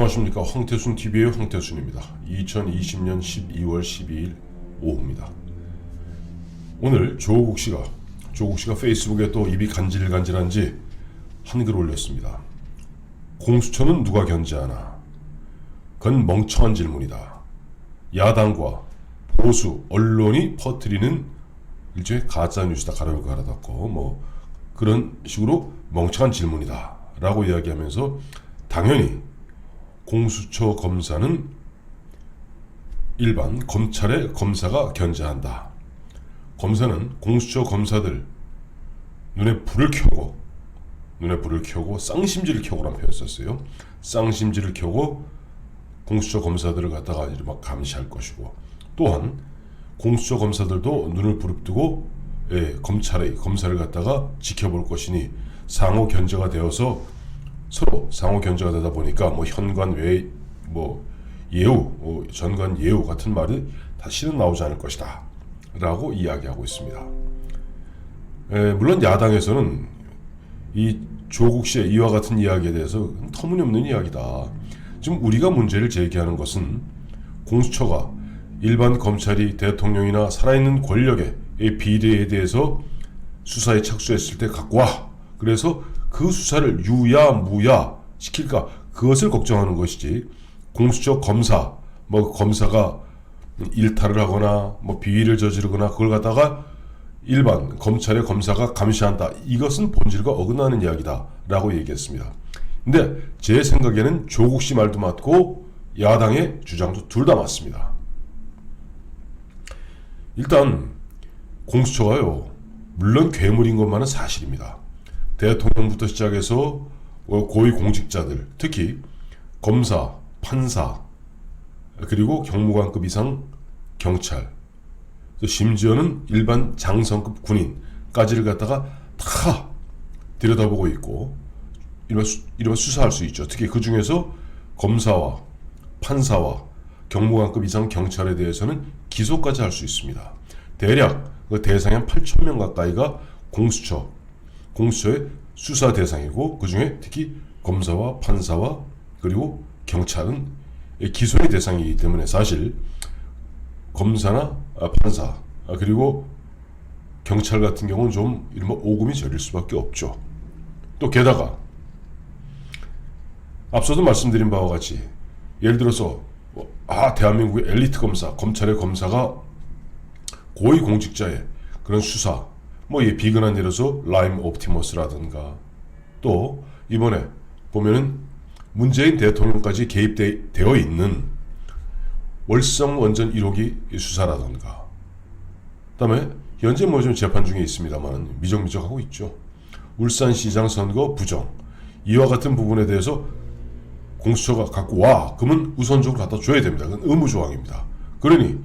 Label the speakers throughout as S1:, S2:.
S1: 안녕하십니까. 황태순TV의 황태순입니다. 2020년 12월 12일 오후입니다. 오늘 조국 씨가 페이스북에 또 입이 간질간질한지 한글 올렸습니다. 공수처는 누가 견제하나? 그건 멍청한 질문이다. 야당과 보수 언론이 퍼뜨리는 일종의 가짜뉴스다. 가로를 갈아닫고 뭐 그런 식으로 멍청한 질문이다 라고 이야기하면서 당연히 공수처 검사는 일반 검찰의 검사가 견제한다. 검사는 공수처 검사들 눈에 불을 켜고 쌍심지를 켜고라는 표현을 썼어요. 쌍심지를 켜고 공수처 검사들을 갖다가 이제 막 감시할 것이고, 또한 공수처 검사들도 눈을 부릅뜨고 검사를 갖다가 지켜볼 것이니 상호 견제가 되어서 서로 상호 견제가 되다 보니까 뭐 현관 외 예우, 전관 예우 같은 말이 다시는 나오지 않을 것이다 라고 이야기하고 있습니다. 물론 야당에서는 이 조국 씨의 이와 같은 이야기에 대해서 터무니없는 이야기다. 지금 우리가 문제를 제기하는 것은 공수처가 일반 검찰이 대통령이나 살아있는 권력의 비리에 대해서 수사에 착수했을 때 갖고 와. 그래서 그 수사를 유야 무야 시킬까, 그것을 걱정하는 것이지, 공수처 검사가 일탈을 하거나 비위를 저지르거나 그걸 갖다가 일반 검찰의 검사가 감시한다, 이것은 본질과 어긋나는 이야기다 라고 얘기했습니다. 근데 제 생각에는 조국 씨 말도 맞고 야당의 주장도 둘 다 맞습니다. 일단 공수처가요, 물론 괴물인 것만은 사실입니다. 대통령부터 시작해서 고위 공직자들, 특히 검사, 판사, 그리고 경무관급 이상 경찰, 심지어는 일반 장성급 군인까지를 갖다가 다 들여다보고 있고 이러면 수사할 수 있죠. 특히 그 중에서 검사와 판사와 경무관급 이상 경찰에 대해서는 기소까지 할 수 있습니다. 대략 그 대상이 한 8,000명 가까이가 공수처의 수사 대상이고, 그 중에 특히 검사와 판사와 그리고 경찰은 기소의 대상이기 때문에 사실 검사나 판사 그리고 경찰 같은 경우는 좀 이른바 오금이 저릴 수밖에 없죠. 또 게다가 앞서도 말씀드린 바와 같이 예를 들어서 대한민국의 엘리트 검사, 검찰의 검사가 고위 공직자의 그런 수사, 비근한 예로서 라임 옵티머스라든가, 또 이번에 보면은 문재인 대통령까지 개입되어 있는 월성 원전 1호기 수사라든가, 그다음에 현재 좀 재판 중에 있습니다만 미적미적하고 있죠. 울산시장 선거 부정, 이와 같은 부분에 대해서 공수처가 갖고 와, 그러면 우선적으로 갖다 줘야 됩니다. 그건 의무조항입니다. 그러니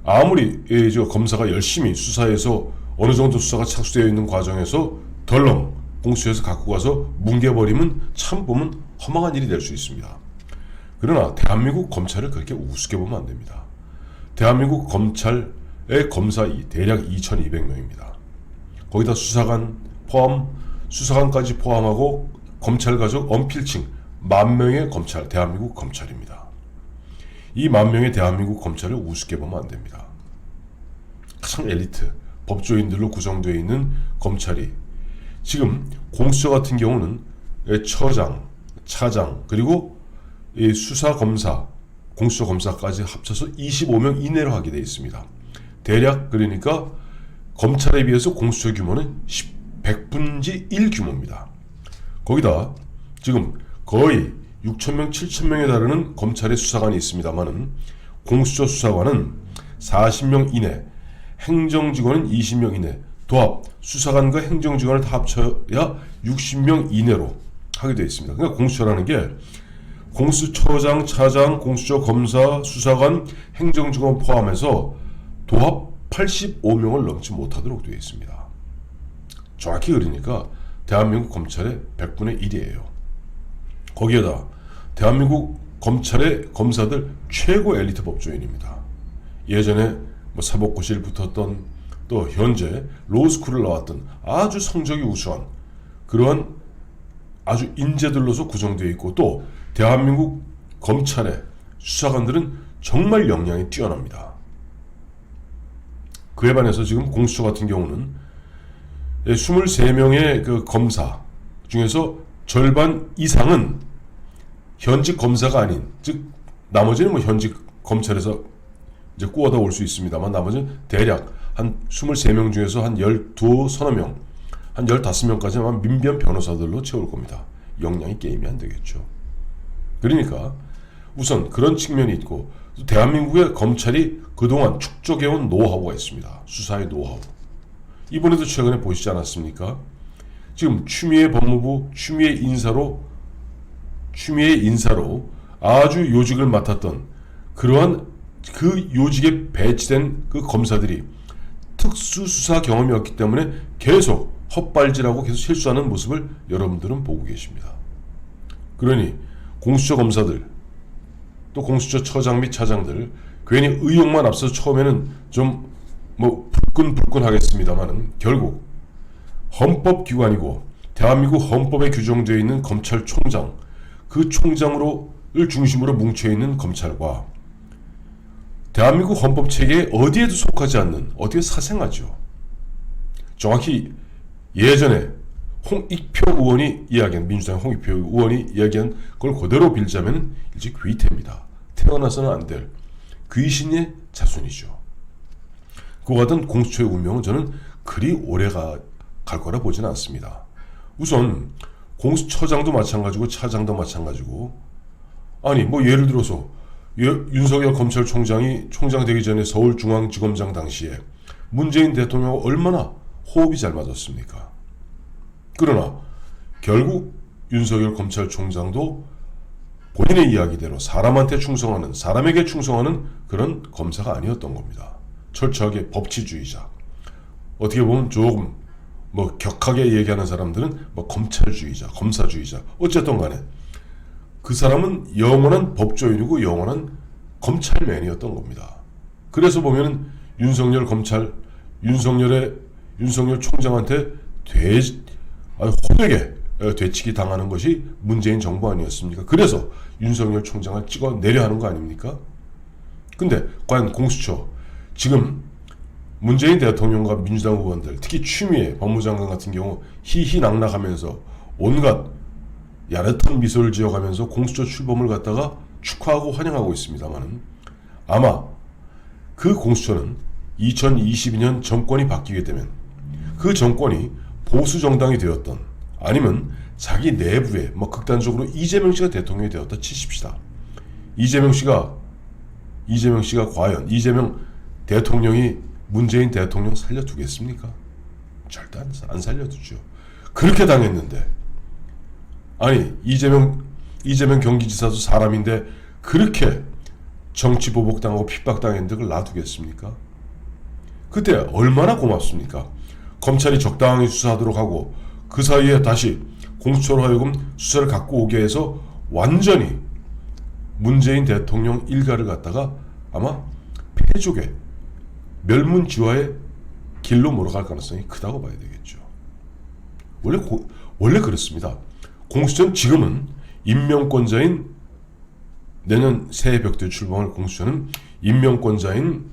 S1: 아무리 검사가 열심히 수사해서 어느 정도 수사가 착수되어 있는 과정에서 덜렁 공수처에서 갖고 가서 뭉개버리면 참 보면 허망한 일이 될 수 있습니다. 그러나 대한민국 검찰을 그렇게 우습게 보면 안 됩니다. 대한민국 검찰의 검사 대략 2,200명입니다. 거기다 수사관까지 포함하고 검찰 가족 언필칭 10,000명의 검찰, 대한민국 검찰입니다. 이 10,000명의 대한민국 검찰을 우습게 보면 안 됩니다. 가장 엘리트 법조인들로 구성되어 있는 검찰이 지금 공수처 같은 경우는 처장, 차장, 그리고 수사검사, 공수처 검사까지 합쳐서 25명 이내로 하게 되어 있습니다. 대략 그러니까 검찰에 비해서 공수처 규모는 100분지 1 규모입니다. 거기다 지금 거의 6,000명, 7,000명에 달하는 검찰의 수사관이 있습니다만은 공수처 수사관은 40명 이내, 행정직원은 20명 이내, 도합 수사관과 행정직원을 다 합쳐야 60명 이내로 하게 되어 있습니다. 그러니까 공수처라는 게 공수처장, 차장, 공수처 검사, 수사관, 행정직원 포함해서 도합 85명을 넘지 못하도록 되어 있습니다. 정확히 그러니까 대한민국 검찰의 100분의 1이에요. 거기에다 대한민국 검찰의 검사들 최고 엘리트 법조인입니다. 예전에 사법고시를 붙었던, 또 현재 로스쿨을 나왔던 아주 성적이 우수한 그러한 아주 인재들로서 구성되어 있고, 또 대한민국 검찰의 수사관들은 정말 역량이 뛰어납니다. 그에 반해서 지금 공수처 같은 경우는 23명의 그 검사 중에서 절반 이상은 현직 검사가 아닌, 즉 나머지는 뭐 현직 검찰에서 이제 꾸어다 올 수 있습니다만, 나머지는 대략 한 23명 중에서 한 12, 서너 명, 한 15명까지 아마 민변 변호사들로 채울 겁니다. 역량이 게임이 안 되겠죠. 그러니까 우선 그런 측면이 있고, 대한민국의 검찰이 그동안 축적해온 노하우가 있습니다. 수사의 노하우. 이번에도 최근에 보시지 않았습니까? 지금 추미애 법무부 추미애 인사로 아주 요직을 맡았던 그러한 그 요직에 배치된 그 검사들이 특수수사 경험이 없기 때문에 계속 헛발질하고 계속 실수하는 모습을 여러분들은 보고 계십니다. 그러니 공수처 검사들, 또 공수처 처장 및 차장들, 괜히 의욕만 앞서 처음에는 좀 뭐 불끈불끈 하겠습니다만은, 결국 헌법기관이고 대한민국 헌법에 규정되어 있는 검찰총장, 그 총장을 중심으로 뭉쳐있는 검찰과 대한민국 헌법체계에 어디에도 속하지 않는, 어디에 사생하죠. 정확히 예전에 홍익표 의원이 이야기한, 민주당 홍익표 의원이 이야기한 걸 그대로 빌자면 이제 귀태입니다. 태어나서는 안 될 귀신의 자손이죠. 그와 같은 공수처의 운명은 저는 그리 오래 갈 거라 보지는 않습니다. 우선 공수처장도 마찬가지고 차장도 마찬가지고, 아니 뭐 예를 들어서 윤석열 검찰총장이 총장 되기 전에 서울중앙지검장 당시에 문재인 대통령과 얼마나 호흡이 잘 맞았습니까? 그러나 결국 윤석열 검찰총장도 본인의 이야기대로 사람한테 충성하는, 사람에게 충성하는 그런 검사가 아니었던 겁니다. 철저하게 법치주의자. 어떻게 보면 조금 뭐 격하게 얘기하는 사람들은 뭐 검찰주의자, 검사주의자. 어쨌든 간에 그 사람은 영원한 법조인이고 영원한 검찰맨이었던 겁니다. 그래서 보면은 윤석열 총장한테 호되게 되치기 당하는 것이 문재인 정부 아니었습니까? 그래서 윤석열 총장을 찍어 내려 하는 거 아닙니까? 근데 과연 공수처, 지금 문재인 대통령과 민주당 의원들, 특히 추미애 법무장관 같은 경우 희희낙낙하면서 온갖 야릇한 미소를 지어가면서 공수처 출범을 갖다가 축하하고 환영하고 있습니다만, 아마 그 공수처는 2022년 정권이 바뀌게 되면, 그 정권이 보수 정당이 되었던, 아니면 자기 내부에 뭐 극단적으로 이재명 씨가 대통령이 되었다 치십시다. 이재명 씨가 과연 이재명 대통령이 문재인 대통령 살려두겠습니까? 절대 안 살려두죠. 그렇게 당했는데, 아니 이재명 경기지사도 사람인데 그렇게 정치 보복당하고 핍박당했는데 그걸 놔두겠습니까? 그때 얼마나 고맙습니까? 검찰이 적당히 수사하도록 하고 그 사이에 다시 공수처로 하여금 수사를 갖고 오게 해서 완전히 문재인 대통령 일가를 갖다가 아마 패족의 멸문지화의 길로 몰아갈 가능성이 크다고 봐야 되겠죠. 원래 그렇습니다. 공수처는 지금은 임명권자인, 내년 새해 벽두에 출범할 공수처는 임명권자인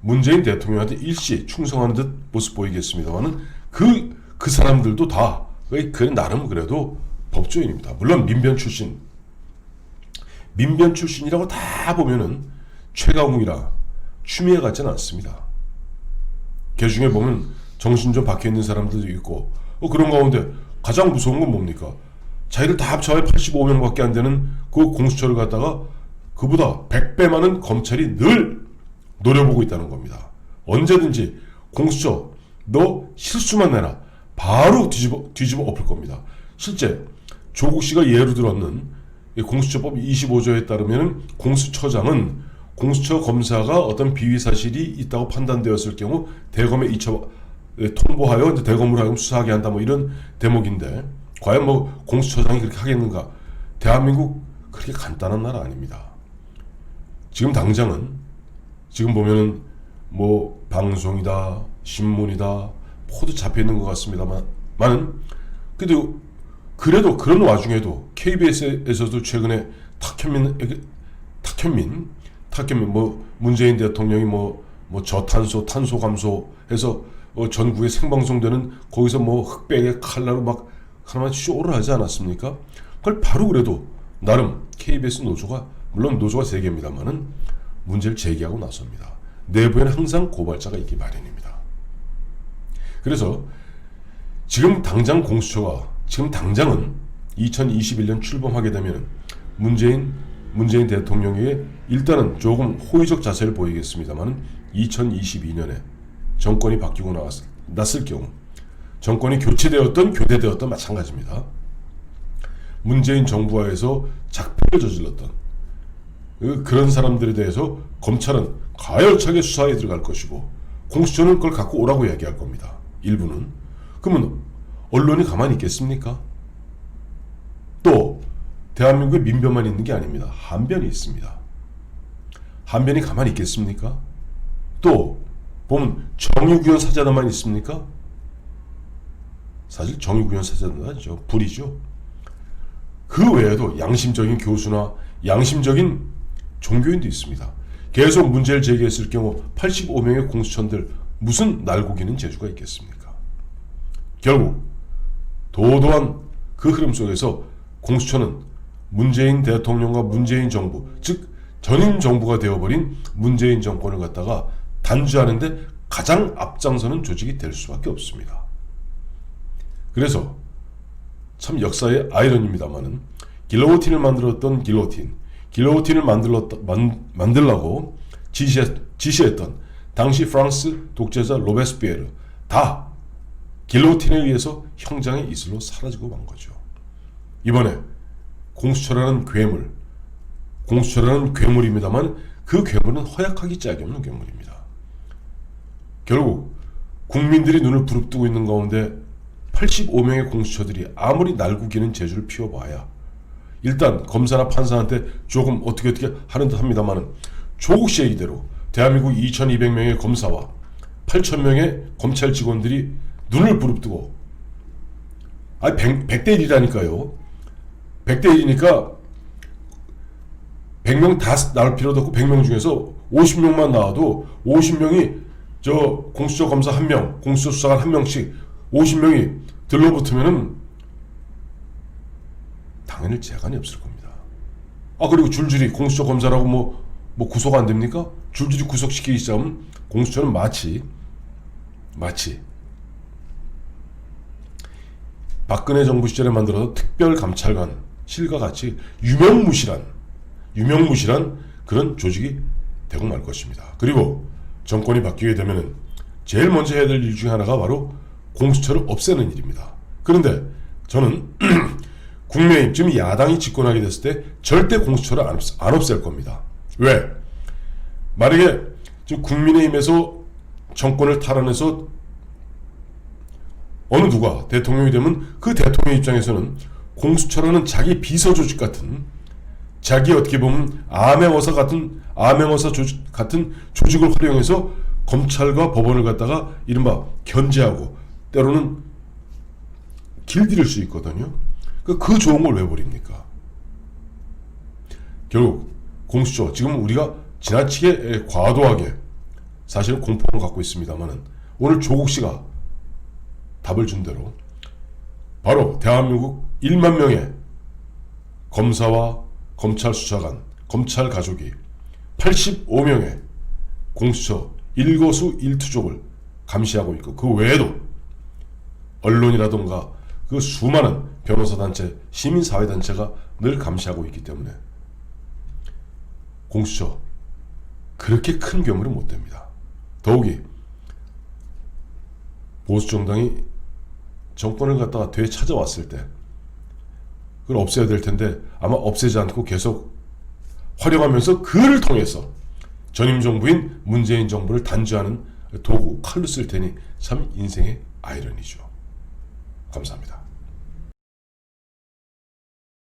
S1: 문재인 대통령한테 일시 충성하는 듯 모습 보이겠습니다만은 그 사람들도 다 그 나름 그래도 법조인입니다. 물론 민변 출신이라고 다 보면은 최강욱이라 추미애 같지는 않습니다. 그 중에 보면 정신 좀 박혀있는 사람들도 있고, 그런 가운데 가장 무서운 건 뭡니까? 자기들 다 합쳐야 85명밖에 안 되는 그 공수처를 갖다가 그보다 100배 많은 검찰이 늘 노려보고 있다는 겁니다. 언제든지 공수처 너 실수만 내라, 바로 뒤집어 엎을 겁니다. 실제 조국 씨가 예로 들었는 공수처법 25조에 따르면 공수처장은 공수처 검사가 어떤 비위 사실이 있다고 판단되었을 경우 대검에 통보하여 대검으로 하여금 수사하게 한다, 뭐 이런 대목인데, 과연 뭐 공수처장이 그렇게 하겠는가? 대한민국 그렇게 간단한 나라 아닙니다. 지금 당장은 지금 보면은 뭐 방송이다, 신문이다 모두 잡혀 있는 것 같습니다만, 그래도 그런 와중에도 KBS에서도 최근에 탁현민 뭐 문재인 대통령이 뭐 저탄소 탄소 감소해서 전국에 생방송되는 거기서 뭐 흑백의 칼라로 막 하나만 쇼를 하지 않았습니까? 그걸 바로 그래도 나름 KBS 노조가, 물론 노조가 세 개입니다만은 문제를 제기하고 나섭니다. 내부에는 항상 고발자가 있기 마련입니다. 그래서 지금 당장 공수처가, 지금 당장은 2021년 출범하게 되면 문재인 대통령에게 일단은 조금 호의적 자세를 보이겠습니다만 2022년에 정권이 바뀌고 났을 경우, 정권이 교대되었던 마찬가지입니다. 문재인 정부하에서 작품을 저질렀던 그런 사람들에 대해서 검찰은 가열차게 수사에 들어갈 것이고 공수처는 그걸 갖고 오라고 이야기할 겁니다. 일부는. 그러면 언론이 가만히 있겠습니까? 또 대한민국에 민변만 있는 게 아닙니다. 한변이 있습니다. 한변이 가만히 있겠습니까? 또 보면 정유구현 사자단만 있습니까? 사실 정유구현 사자단이죠. 불이죠. 그 외에도 양심적인 교수나 양심적인 종교인도 있습니다. 계속 문제를 제기했을 경우 85명의 공수처들 무슨 날고기는 재주가 있겠습니까? 결국 도도한 그 흐름 속에서 공수처는 문재인 대통령과 문재인 정부, 즉 전임 정부가 되어버린 문재인 정권을 갖다가 단죄하는데 가장 앞장서는 조직이 될 수밖에 없습니다. 그래서 참 역사의 아이러니입니다만은 길로틴을 만들었던 길로틴을 만들라고 지시했던 당시 프랑스 독재자 로베스피에르 다 길로틴에 의해서 형장의 이슬로 사라지고 만 거죠. 이번에 공수처라는 괴물입니다만 그 괴물은 허약하기 짝이 없는 괴물입니다. 결국 국민들이 눈을 부릅뜨고 있는 가운데 85명의 공수처들이 아무리 날구기는 재주를 피워봐야 일단 검사나 판사한테 조금 어떻게 하는 듯 합니다만 조국 씨의 이대로 대한민국 2200명의 검사와 8000명의 검찰 직원들이 눈을 부릅뜨고 100대 1이라니까요. 100대 1이니까 100명 다 나올 필요도 없고 100명 중에서 50명만 나와도 50명이 저 공수처 검사 1명, 공수처 수사관 1명씩 50명이 들러붙으면은 당연히 재간이 없을 겁니다. 그리고 줄줄이 공수처 검사라고 뭐 구속 안 됩니까? 줄줄이 구속시키기 시작하면 공수처는 마치 박근혜 정부 시절에 만들어서 특별감찰관실과 같이 유명무실한 그런 조직이 되고 말 것입니다. 그리고 정권이 바뀌게 되면은 제일 먼저 해야 될 일 중에 하나가 바로 공수처를 없애는 일입니다. 그런데 저는 국민의힘, 지금 야당이 집권하게 됐을 때 절대 공수처를 안 없앨 겁니다. 왜? 만약에 지금 국민의힘에서 정권을 탈환해서 어느 누가 대통령이 되면 그 대통령 입장에서는 공수처라는 자기 비서조직 같은, 자기 어떻게 보면 암행어사 같은 조직을 활용해서 검찰과 법원을 갖다가 이른바 견제하고 때로는 길들일 수 있거든요. 그 좋은 걸 왜 버립니까? 결국 공수처, 지금 우리가 지나치게 과도하게 사실은 공포를 갖고 있습니다만은 오늘 조국 씨가 답을 준 대로 바로 대한민국 1만 명의 검사와 검찰 수사관, 검찰 가족이 85명의 공수처 일거수일투족을 감시하고 있고 그 외에도 언론이라던가 그 수많은 변호사단체, 시민사회단체가 늘 감시하고 있기 때문에 공수처 그렇게 큰 괴물은 못 됩니다. 더욱이 보수정당이 정권을 갖다가 되찾아왔을 때 그걸 없애야 될 텐데 아마 없애지 않고 계속 활용하면서 그를 통해서 전임 정부인 문재인 정부를 단죄하는 도구, 칼로 쓸 테니 참 인생의 아이러니죠. 감사합니다.